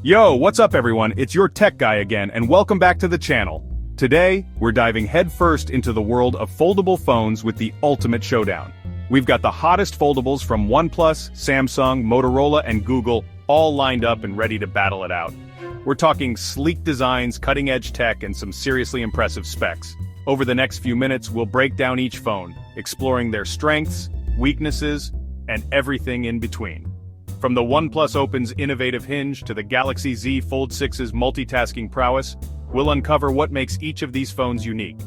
Yo, what's up everyone? It's your tech guy again, and welcome back to the channel. Today, we're diving headfirst into the world of foldable phones with the ultimate showdown. We've got the hottest foldables from OnePlus, Samsung, Motorola, and Google, all lined up and ready to battle it out. We're talking sleek designs, cutting-edge tech, and some seriously impressive specs. Over the next few minutes, we'll break down each phone, exploring their strengths, weaknesses, and everything in between. From the OnePlus Open's innovative hinge to the Galaxy Z Fold 6's multitasking prowess, we'll uncover what makes each of these phones unique.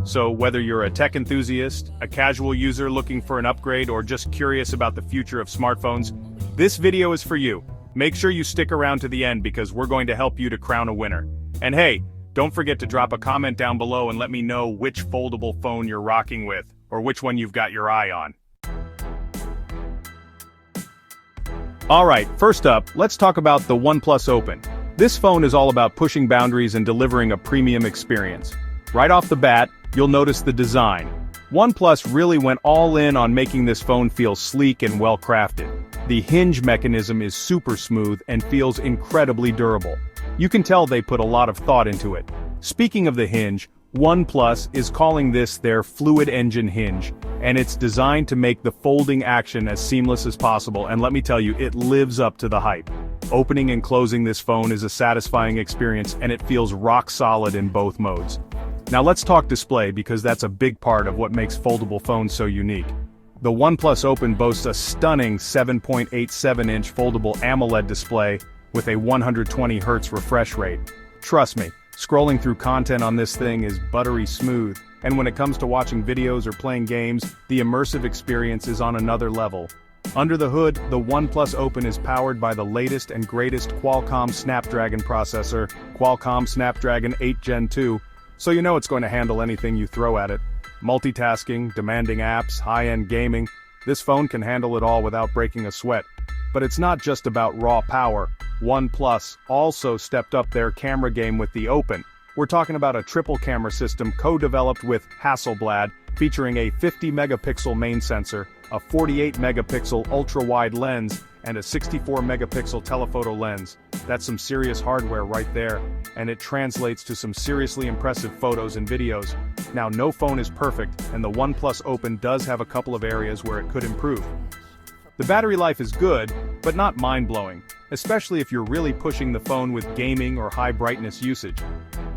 So whether you're a tech enthusiast, a casual user looking for an upgrade, or just curious about the future of smartphones, this video is for you. Make sure you stick around to the end because we're going to help you to crown a winner. And hey, don't forget to drop a comment down below and let me know which foldable phone you're rocking with, or which one you've got your eye on. Alright, first up, let's talk about the OnePlus Open. This phone is all about pushing boundaries and delivering a premium experience. Right off the bat, you'll notice the design. OnePlus really went all in on making this phone feel sleek and well-crafted. The hinge mechanism is super smooth and feels incredibly durable. You can tell they put a lot of thought into it. Speaking of the hinge, OnePlus is calling this their fluid engine hinge, and it's designed to make the folding action as seamless as possible, and let me tell you, it lives up to the hype. Opening and closing this phone is a satisfying experience, and it feels rock solid in both modes. Now let's talk display because that's a big part of what makes foldable phones so unique. The OnePlus Open boasts a stunning 7.87-inch foldable AMOLED display with a 120Hz refresh rate. Trust me, scrolling through content on this thing is buttery smooth, and when it comes to watching videos or playing games, the immersive experience is on another level. Under the hood, the OnePlus Open is powered by the latest and greatest Qualcomm Snapdragon processor, Qualcomm Snapdragon 8 Gen 2, so you know it's going to handle anything you throw at it. Multitasking, demanding apps, high-end gaming, this phone can handle it all without breaking a sweat. But it's not just about raw power. OnePlus also stepped up their camera game with the Open. We're talking about a triple camera system co-developed with Hasselblad, featuring a 50-megapixel main sensor, a 48-megapixel ultra-wide lens, and a 64-megapixel telephoto lens. That's some serious hardware right there, and it translates to some seriously impressive photos and videos. Now, no phone is perfect, and the OnePlus Open does have a couple of areas where it could improve. The battery life is good, but not mind-blowing, especially if you're really pushing the phone with gaming or high-brightness usage.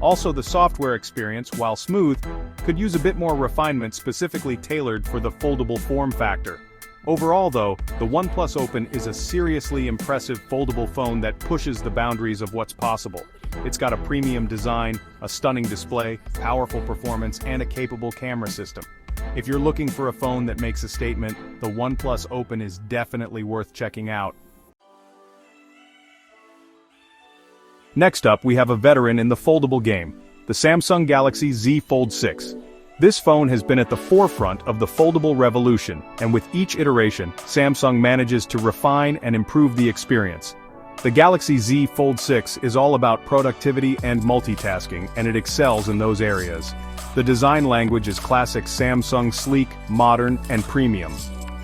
Also, the software experience, while smooth, could use a bit more refinement specifically tailored for the foldable form factor. Overall though, the OnePlus Open is a seriously impressive foldable phone that pushes the boundaries of what's possible. It's got a premium design, a stunning display, powerful performance, and a capable camera system. If you're looking for a phone that makes a statement, the OnePlus Open is definitely worth checking out. Next up, we have a veteran in the foldable game, the Samsung Galaxy Z Fold 6. This phone has been at the forefront of the foldable revolution, and with each iteration, Samsung manages to refine and improve the experience. The Galaxy Z Fold 6 is all about productivity and multitasking, and it excels in those areas. The design language is classic Samsung sleek, modern, and premium.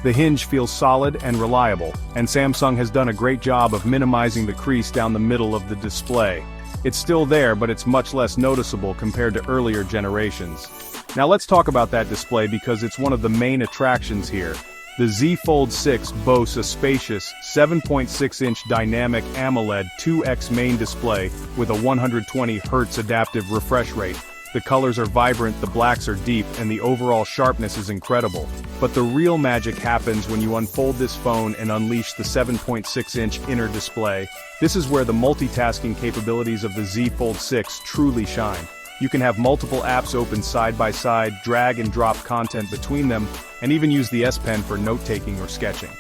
The hinge feels solid and reliable, and Samsung has done a great job of minimizing the crease down the middle of the display. It's still there, but it's much less noticeable compared to earlier generations. Now let's talk about that display because it's one of the main attractions here. The Z Fold 6 boasts a spacious 7.6-inch dynamic AMOLED 2X main display with a 120Hz adaptive refresh rate. The colors are vibrant, the blacks are deep, and the overall sharpness is incredible. But the real magic happens when you unfold this phone and unleash the 7.6-inch inner display. This is where the multitasking capabilities of the Z Fold 6 truly shine. You can have multiple apps open side by side, drag and drop content between them, and even use the S Pen for note-taking or sketching.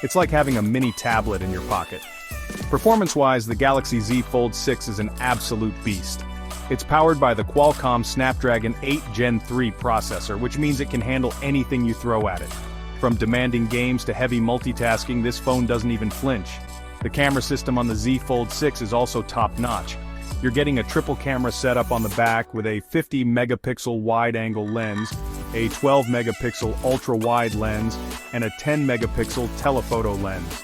It's like having a mini tablet in your pocket. Performance-wise, the Galaxy Z Fold 6 is an absolute beast. It's powered by the Qualcomm Snapdragon 8 Gen 3 processor, which means it can handle anything you throw at it. From demanding games to heavy multitasking, this phone doesn't even flinch. The camera system on the Z Fold 6 is also top-notch. You're getting a triple camera setup on the back with a 50-megapixel wide-angle lens, a 12-megapixel ultra-wide lens, and a 10-megapixel telephoto lens.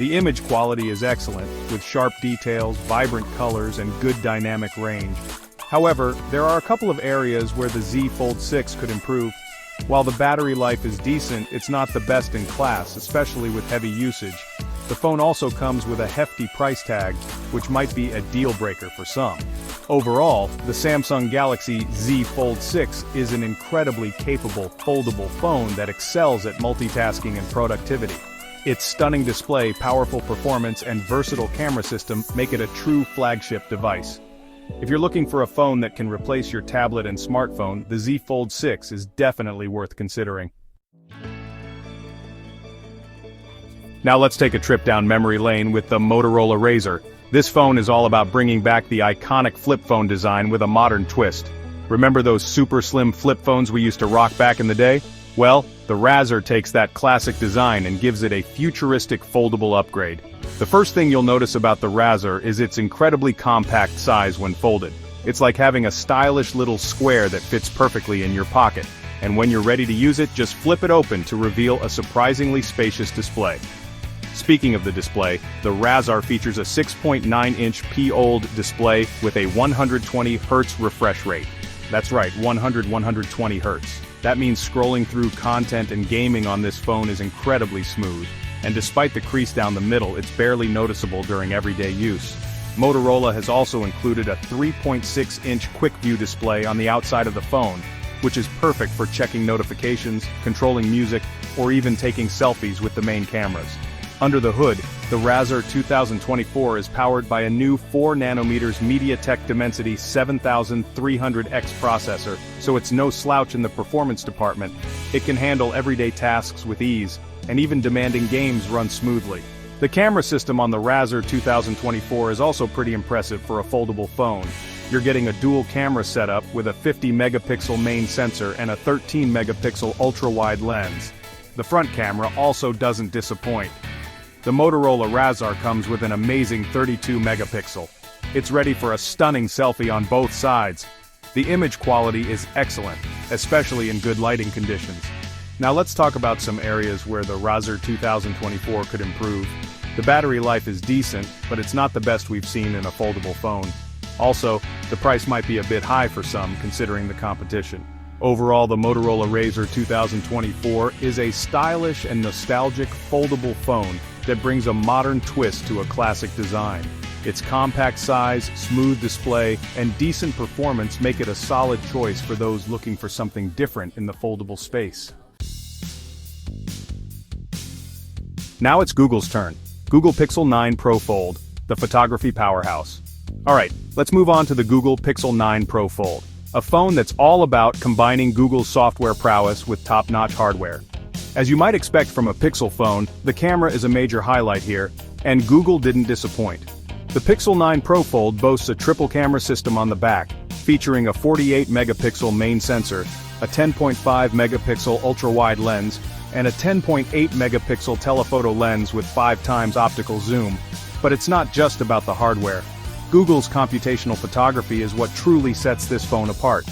The image quality is excellent, with sharp details, vibrant colors, and good dynamic range. However, there are a couple of areas where the Z Fold 6 could improve. While the battery life is decent, it's not the best in class, especially with heavy usage. The phone also comes with a hefty price tag, which might be a deal breaker for some. Overall, the Samsung Galaxy Z Fold 6 is an incredibly capable foldable phone that excels at multitasking and productivity. Its stunning display, powerful performance, and versatile camera system make it a true flagship device. If you're looking for a phone that can replace your tablet and smartphone, the Z Fold 6 is definitely worth considering. Now let's take a trip down memory lane with the Motorola Razr. This phone is all about bringing back the iconic flip phone design with a modern twist. Remember those super slim flip phones we used to rock back in the day? Well, the Razr takes that classic design and gives it a futuristic foldable upgrade. The first thing you'll notice about the Razr is its incredibly compact size when folded. It's like having a stylish little square that fits perfectly in your pocket. And when you're ready to use it, just flip it open to reveal a surprisingly spacious display. Speaking of the display, the Razr features a 6.9-inch P-OLED display with a 120Hz refresh rate. That's right, 120 Hz. That means scrolling through content and gaming on this phone is incredibly smooth. And despite the crease down the middle, it's barely noticeable during everyday use. Motorola has also included a 3.6-inch Quick View display on the outside of the phone, which is perfect for checking notifications, controlling music, or even taking selfies with the main cameras. Under the hood, the Razr 2024 is powered by a new 4nm MediaTek Dimensity 7300X processor, so it's no slouch in the performance department. It can handle everyday tasks with ease, and even demanding games run smoothly. The camera system on the Razr 2024 is also pretty impressive for a foldable phone. You're getting a dual camera setup with a 50-megapixel main sensor and a 13-megapixel ultra-wide lens. The front camera also doesn't disappoint. The Motorola Razr comes with an amazing 32-megapixel. It's ready for a stunning selfie on both sides. The image quality is excellent, especially in good lighting conditions. Now let's talk about some areas where the Razr 2024 could improve. The battery life is decent, but it's not the best we've seen in a foldable phone. Also, the price might be a bit high for some considering the competition. Overall, the Motorola Razr 2024 is a stylish and nostalgic foldable phone that brings a modern twist to a classic design. Its compact size, smooth display, and decent performance make it a solid choice for those looking for something different in the foldable space. Now it's Google's turn. Google Pixel 9 Pro Fold, the photography powerhouse. Alright, let's move on to the Google Pixel 9 Pro Fold, a phone that's all about combining Google's software prowess with top-notch hardware. As you might expect from a Pixel phone, the camera is a major highlight here, and Google didn't disappoint. The Pixel 9 Pro Fold boasts a triple camera system on the back, featuring a 48-megapixel main sensor, a 10.5-megapixel ultra-wide lens, and a 10.8-megapixel telephoto lens with 5x optical zoom. But it's not just about the hardware. Google's computational photography is what truly sets this phone apart.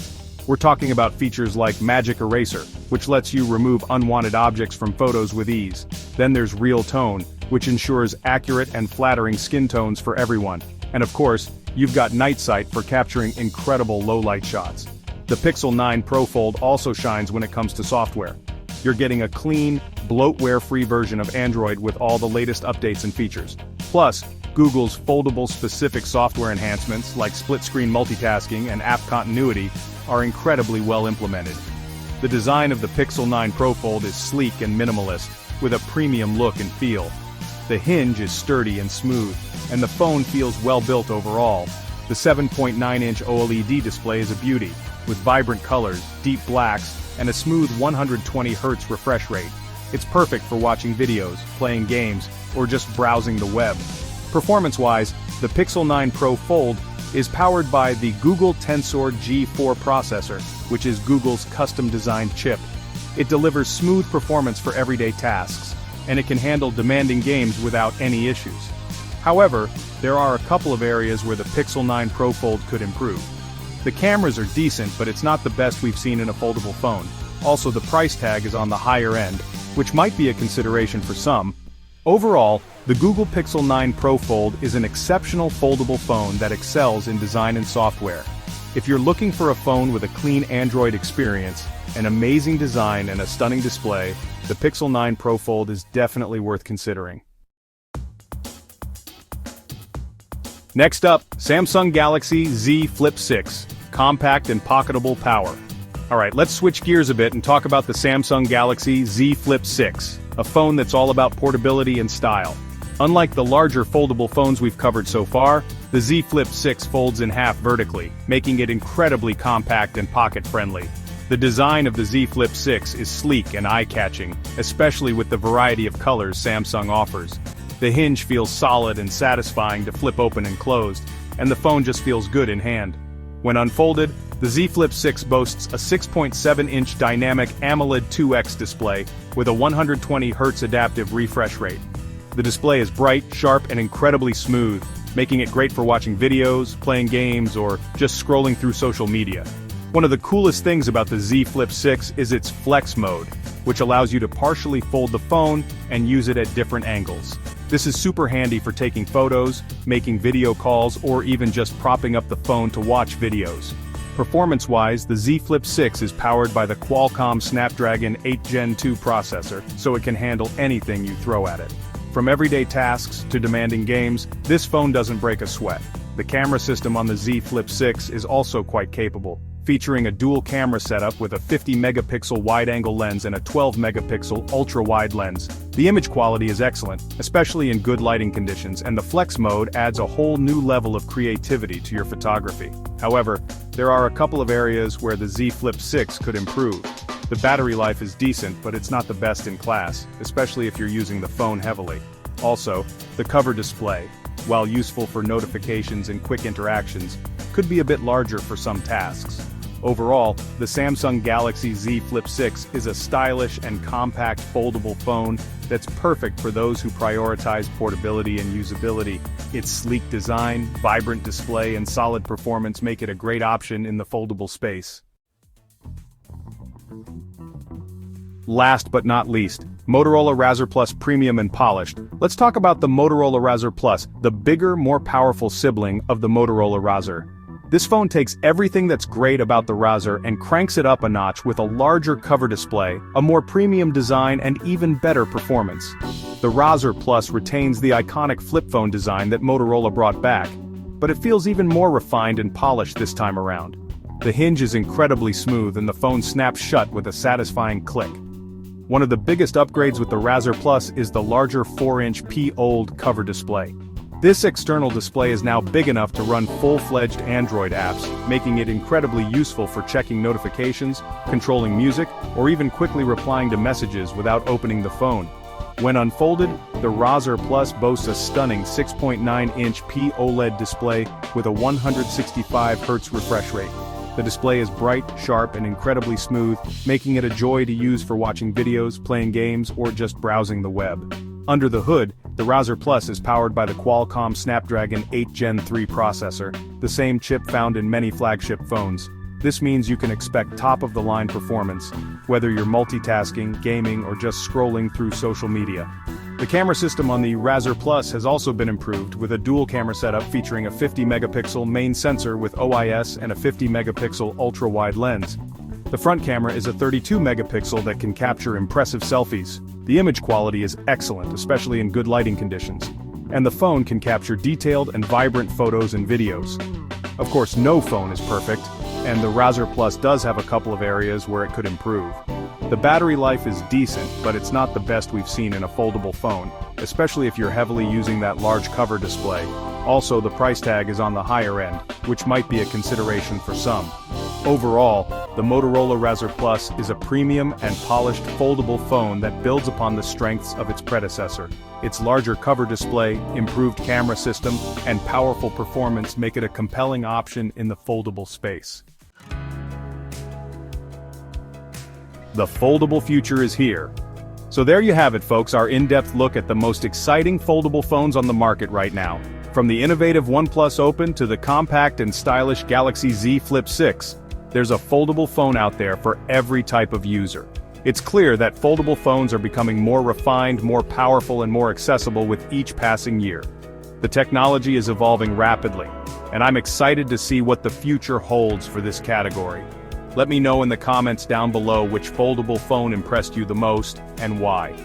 We're talking about features like Magic Eraser, which lets you remove unwanted objects from photos with ease. Then there's Real Tone, which ensures accurate and flattering skin tones for everyone. And of course, you've got Night Sight for capturing incredible low-light shots. The Pixel 9 Pro Fold also shines when it comes to software. You're getting a clean, bloatware-free version of Android with all the latest updates and features. Plus, Google's foldable-specific software enhancements like split-screen multitasking and app continuity are incredibly well implemented. The design of the Pixel 9 Pro Fold is sleek and minimalist, with a premium look and feel. The hinge is sturdy and smooth, and the phone feels well built overall. The 7.9-inch OLED display is a beauty, with vibrant colors, deep blacks, and a smooth 120Hz refresh rate. It's perfect for watching videos, playing games, or just browsing the web. Performance-wise, the Pixel 9 Pro Fold is powered by the Google Tensor G4 processor, which is Google's custom-designed chip. It delivers smooth performance for everyday tasks, and it can handle demanding games without any issues. However, there are a couple of areas where the Pixel 9 Pro Fold could improve. The cameras are decent, but it's not the best we've seen in a foldable phone. Also, the price tag is on the higher end, which might be a consideration for some. Overall, the Google Pixel 9 Pro Fold is an exceptional foldable phone that excels in design and software. If you're looking for a phone with a clean Android experience, an amazing design and a stunning display, the Pixel 9 Pro Fold is definitely worth considering. Next up, Samsung Galaxy Z Flip 6, compact and pocketable power. Alright, let's switch gears a bit and talk about the Samsung Galaxy Z Flip 6, a phone that's all about portability and style. Unlike the larger foldable phones we've covered so far, the Z Flip 6 folds in half vertically, making it incredibly compact and pocket-friendly. The design of the Z Flip 6 is sleek and eye-catching, especially with the variety of colors Samsung offers. The hinge feels solid and satisfying to flip open and closed, and the phone just feels good in hand. When unfolded, the Z Flip 6 boasts a 6.7-inch dynamic AMOLED 2X display with a 120Hz adaptive refresh rate. The display is bright, sharp, and incredibly smooth, making it great for watching videos, playing games, or just scrolling through social media. One of the coolest things about the Z Flip 6 is its Flex mode, which allows you to partially fold the phone and use it at different angles. This is super handy for taking photos, making video calls, or even just propping up the phone to watch videos. Performance-wise, the Z Flip 6 is powered by the Qualcomm Snapdragon 8 Gen 2 processor, so it can handle anything you throw at it. From everyday tasks to demanding games, this phone doesn't break a sweat. The camera system on the Z Flip 6 is also quite capable, featuring a dual camera setup with a 50-megapixel wide-angle lens and a 12-megapixel ultra-wide lens. The image quality is excellent, especially in good lighting conditions, and the Flex mode adds a whole new level of creativity to your photography. However, there are a couple of areas where the Z Flip 6 could improve. The battery life is decent, but it's not the best in class, especially if you're using the phone heavily. Also, the cover display, while useful for notifications and quick interactions, could be a bit larger for some tasks. Overall, the Samsung Galaxy Z Flip 6 is a stylish and compact foldable phone that's perfect for those who prioritize portability and usability. Its sleek design, vibrant display, and solid performance make it a great option in the foldable space. Last but not least, Motorola Razr Plus Premium and Polished. Let's talk about the Motorola Razr Plus, the bigger, more powerful sibling of the Motorola Razr. This phone takes everything that's great about the Razr and cranks it up a notch with a larger cover display, a more premium design, and even better performance. The Razr Plus retains the iconic flip phone design that Motorola brought back, but it feels even more refined and polished this time around. The hinge is incredibly smooth and the phone snaps shut with a satisfying click. One of the biggest upgrades with the Razr Plus is the larger 4-inch P-OLED cover display. This external display is now big enough to run full-fledged Android apps, making it incredibly useful for checking notifications, controlling music, or even quickly replying to messages without opening the phone. When unfolded, the Razr Plus boasts a stunning 6.9-inch P-OLED display with a 165Hz refresh rate. The display is bright, sharp, and incredibly smooth, making it a joy to use for watching videos, playing games, or just browsing the web. Under the hood, the Razr Plus is powered by the Qualcomm Snapdragon 8 Gen 3 processor, the same chip found in many flagship phones. This means you can expect top-of-the-line performance, whether you're multitasking, gaming, or just scrolling through social media. The camera system on the Razr Plus has also been improved with a dual camera setup featuring a 50-megapixel main sensor with OIS and a 50-megapixel ultra-wide lens. The front camera is a 32-megapixel that can capture impressive selfies. The image quality is excellent, especially in good lighting conditions. And the phone can capture detailed and vibrant photos and videos. Of course, no phone is perfect, and the Razr Plus does have a couple of areas where it could improve. The battery life is decent, but it's not the best we've seen in a foldable phone, especially if you're heavily using that large cover display. Also, the price tag is on the higher end, which might be a consideration for some. Overall, the Motorola Razr Plus is a premium and polished foldable phone that builds upon the strengths of its predecessor. Its larger cover display, improved camera system, and powerful performance make it a compelling option in the foldable space. The foldable future is here. So there you have it, folks, our in-depth look at the most exciting foldable phones on the market right now. From the innovative OnePlus Open to the compact and stylish Galaxy Z Flip 6, there's a foldable phone out there for every type of user. It's clear that foldable phones are becoming more refined, more powerful, and more accessible with each passing year. The technology is evolving rapidly, and I'm excited to see what the future holds for this category. Let me know in the comments down below which foldable phone impressed you the most, and why.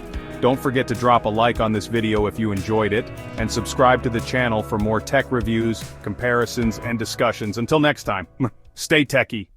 Don't forget to drop a like on this video if you enjoyed it, and subscribe to the channel for more tech reviews, comparisons, and discussions. Until next time, stay techy.